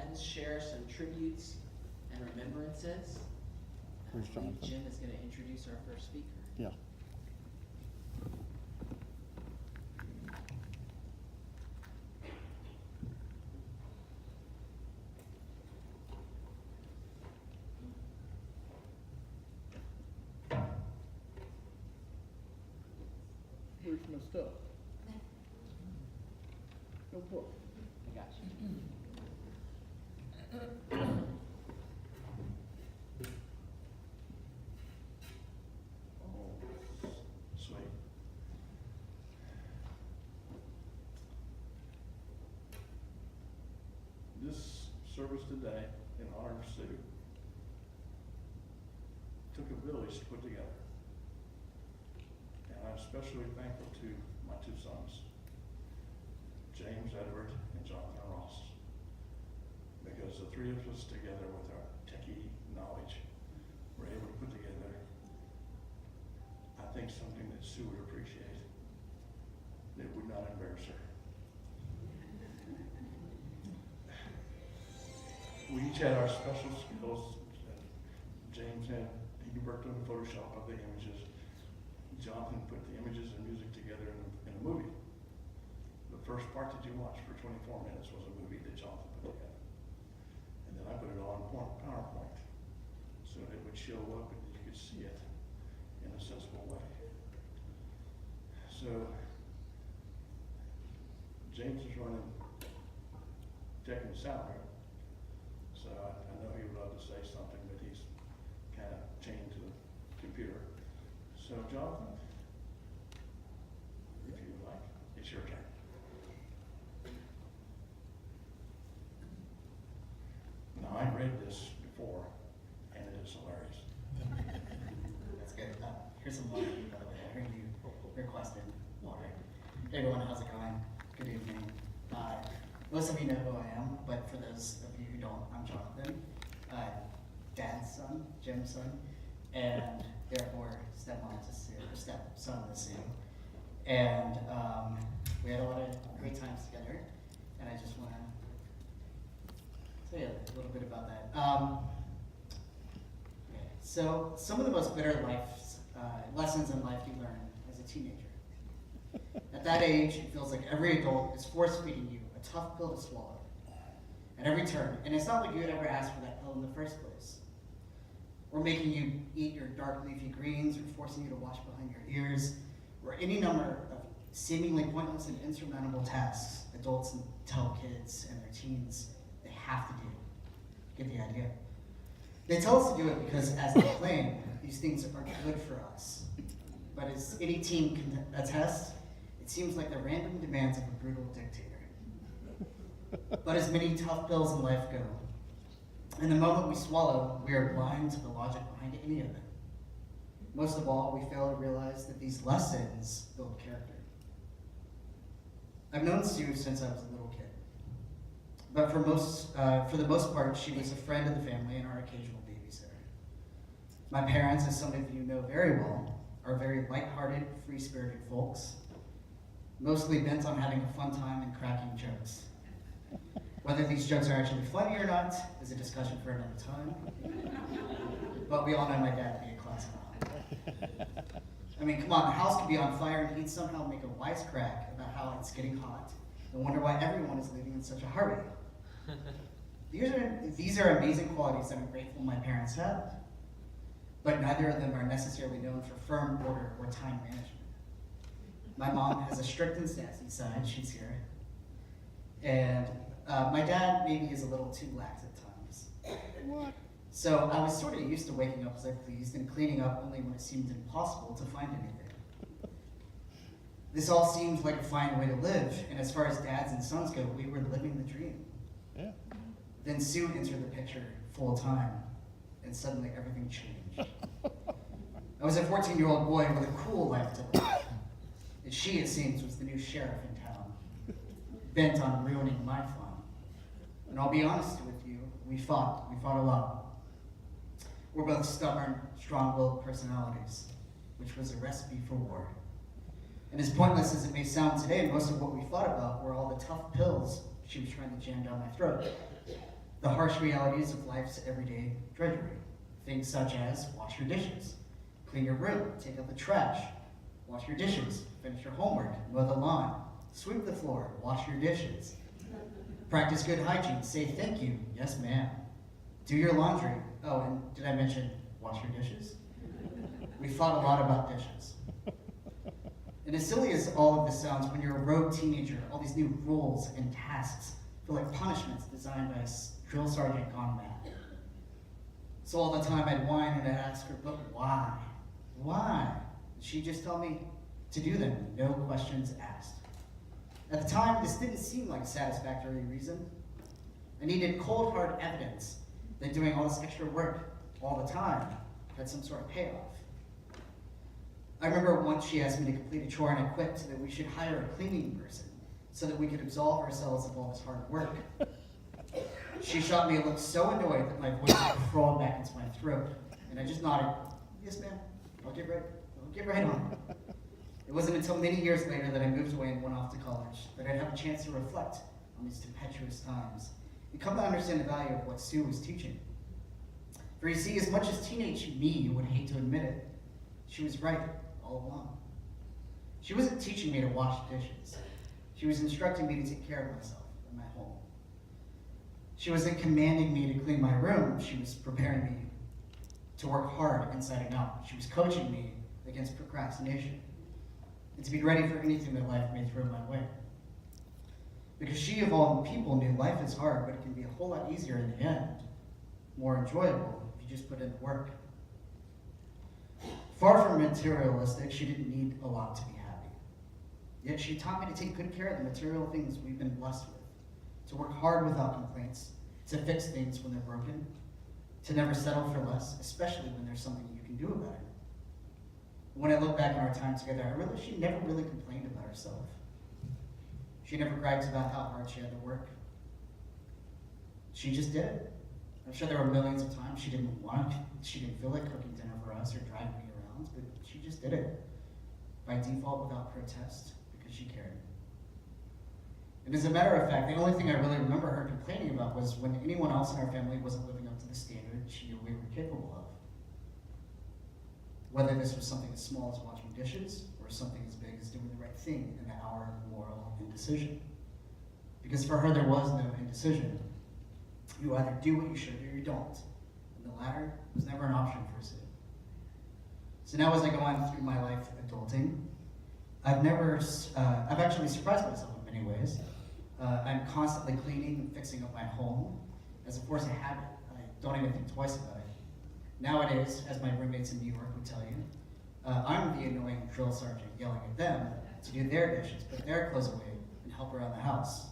and share some tributes and remembrances. Where's I believe Jonathan? Jim is going to introduce our first speaker. Yeah. Where's my stuff? No book. I got you. Oh, sweet. This service today, in honor of Sue, took a village to put together. And I'm especially thankful to my two sons, James Edward and Jonathan Ross, because the three of us together with our techie knowledge were able to put together, I think, something that Sue would appreciate, that would not embarrass her. We each had our special skills. James he worked on the Photoshop of the images. Jonathan put the images and music together in a movie. The first part that you watched for 24 minutes was a movie that Jonathan put together. And then I put it all in PowerPoint so that it would show up and you could see it in a sensible way. So James is running tech and sound here. So I know he would love to say something, but he's kind of chained to the computer. So Jonathan, if you would like, it's your turn. Now, I read this before, and it is hilarious. That's good. Here's some water, by the way. I heard you requested water. Hey everyone, how's it going? Good evening. Most of you know who I am, but for those of you who don't, I'm Jonathan, Dad's son, Jim's son, and therefore stepmom to Sue, or stepson to Sue. And we had a lot of great times together, and I just want to tell you a little bit about that. Okay. So some of the most bitter lessons in life you learn as a teenager. At that age, it feels like every adult is force-feeding you a tough pill to swallow at every turn. And it's not like you had ever asked for that pill in the first place. Or making you eat your dark leafy greens, or forcing you to wash behind your ears, or any number of seemingly pointless and insurmountable tasks adults tell kids and their teens they have to do. Get the idea? They tell us to do it because, as they claim, these things are good for us. But as any teen can attest, it seems like the random demands of a brutal dictator. But as many tough pills in life go, in the moment we swallow, we are blind to the logic behind any of it. Most of all, we fail to realize that these lessons build character. I've known Sue since I was a little kid. But for the most part, she was a friend of the family and our occasional babysitter. My parents, as some of you know very well, are very lighthearted, free-spirited folks, mostly bent on having a fun time and cracking jokes. Whether these jokes are actually funny or not is a discussion for another time. But we all know my dad to be a class clown. I mean, come on, the house could be on fire and he'd somehow make a wisecrack about how it's getting hot and wonder why everyone is leaving in such a hurry. These are amazing qualities that I'm grateful my parents have, but neither of them are necessarily known for firm order or time management. My mom has a strict and sassy side, she's here, and my dad maybe is a little too lax at times. What? So I was sort of used to waking up as I pleased and cleaning up only when it seemed impossible to find anything. This all seemed like a fine way to live, and as far as dads and sons go, we were living the dream. Yeah. Then Sue entered the picture full time, and suddenly everything changed. I was a 14-year-old boy with a cool life to live, and she, it seems, was the new sheriff in town, bent on ruining my fun. And I'll be honest with you, we fought a lot. We're both stubborn, strong-willed personalities, which was a recipe for war. And as pointless as it may sound today, most of what we fought about were all the tough pills she was trying to jam down my throat. the harsh realities of life's everyday drudgery. Things such as wash your dishes, clean your room, take out the trash, wash your dishes, finish your homework, mow the lawn, sweep the floor, wash your dishes, practice good hygiene, say thank you, yes ma'am, do your laundry. Oh, and did I mention wash your dishes? We thought a lot about dishes. And as silly as all of this sounds, when you're a rogue teenager, all these new rules and tasks feel like punishments designed by a drill sergeant gone mad. So all the time I'd whine and I'd ask her, but why? Why? She'd just tell me to do them, no questions asked. At the time, this didn't seem like a satisfactory reason. I needed cold, hard evidence that doing all this extra work all the time had some sort of payoff. I remember once she asked me to complete a chore and I quit so that we should hire a cleaning person so that we could absolve ourselves of all this hard work. She shot me a look so annoyed that my voice crawled back into my throat, and I just nodded, yes ma'am, I'll get right on. It wasn't until many years later that I moved away and went off to college that I'd have a chance to reflect on these tempestuous times and come to understand the value of what Sue was teaching. For you see, as much as teenage me would hate to admit it, she was right all along. She wasn't teaching me to wash dishes. She was instructing me to take care of myself and my home. She wasn't commanding me to clean my room. She was preparing me to work hard inside and out. She was coaching me against procrastination and to be ready for anything that life may throw my way. Because she, of all people, knew life is hard, but it can be a whole lot easier in the end, more enjoyable if you just put in the work. Far from materialistic, she didn't need a lot to be happy. Yet she taught me to take good care of the material things we've been blessed with, to work hard without complaints, to fix things when they're broken, to never settle for less, especially when there's something you can do about it. When I look back on our time together, I realize she never really complained about herself. She never bragged about how hard she had to work. She just did it. I'm sure there were millions of times she didn't feel like cooking dinner for us or driving me around, but she just did it. By default, without protest, because she cared. And as a matter of fact, the only thing I really remember her complaining about was when anyone else in our family wasn't living up to the standard she knew we were capable of. Whether this was something as small as washing dishes, or something as big as doing the right thing in the hour of moral indecision. Because for her, there was no indecision. You either do what you should or you don't. And the latter was never an option for Sue. So now as I go on through my life adulting, I've actually surprised myself in many ways. I'm constantly cleaning and fixing up my home as a force of habit. I don't even think twice about it. Nowadays, as my roommates in New York would tell you, I'm the annoying drill sergeant yelling at them to do their dishes, put their clothes away, and help around the house.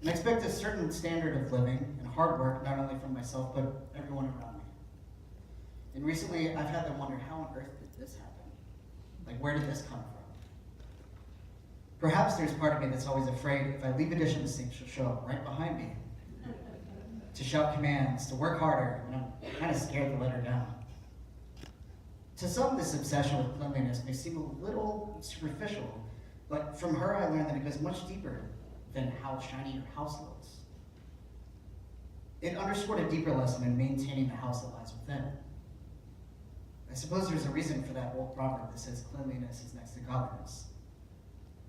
And I expect a certain standard of living and hard work, not only from myself, but everyone around me. And recently, I've had to wonder, how on earth did this happen? Like, where did this come from? Perhaps there's part of me that's always afraid if I leave a dish in the sink, she'll show up right behind me to shout commands, to work harder, and I'm kind of scared to let her down. To some, this obsession with cleanliness may seem a little superficial, but from her I learned that it goes much deeper than how shiny your house looks. It underscored a deeper lesson in maintaining the house that lies within. I suppose there's a reason for that old proverb that says cleanliness is next to godliness.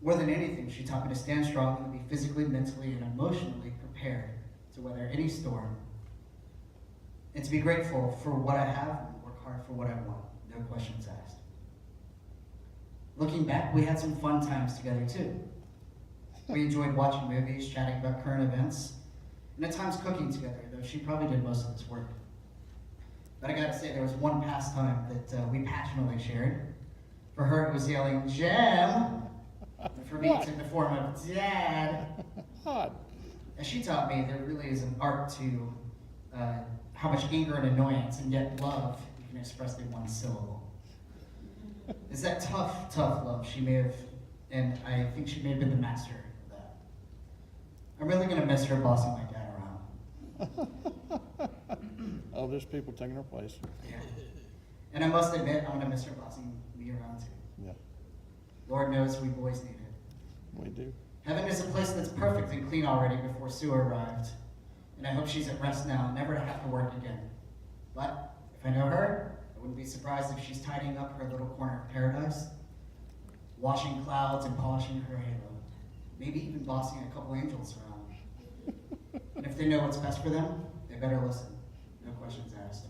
More than anything, she taught me to stand strong and to be physically, mentally, and emotionally prepared to weather any storm, and to be grateful for what I have and work hard for what I want, no questions asked. Looking back, we had some fun times together too. We enjoyed watching movies, chatting about current events, and at times cooking together, though she probably did most of this work. But I gotta say, there was one pastime that we passionately shared. For her, it was yelling, "Jem!" And for me, it took the form of "Dad." As she taught me, there really is an art to how much anger and annoyance and yet love you can express in one syllable. It's that tough love she may have, and I think she may have been the master of that. I'm really going to miss her bossing my dad around. Oh, there's people taking her place. Yeah. And I must admit, I'm going to miss her bossing me around too. Yeah, Lord knows we boys need it. we do. Heaven is a place that's perfect and clean already before Sue arrived. and I hope she's at rest now, never to have to work again. But if I know her, I wouldn't be surprised if she's tidying up her little corner of paradise, washing clouds and polishing her halo, maybe even bossing a couple angels around. And if they know what's best for them, they better listen. No questions asked.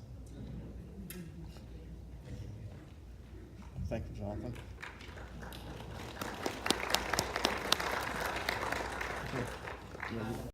Thank you, Jonathan.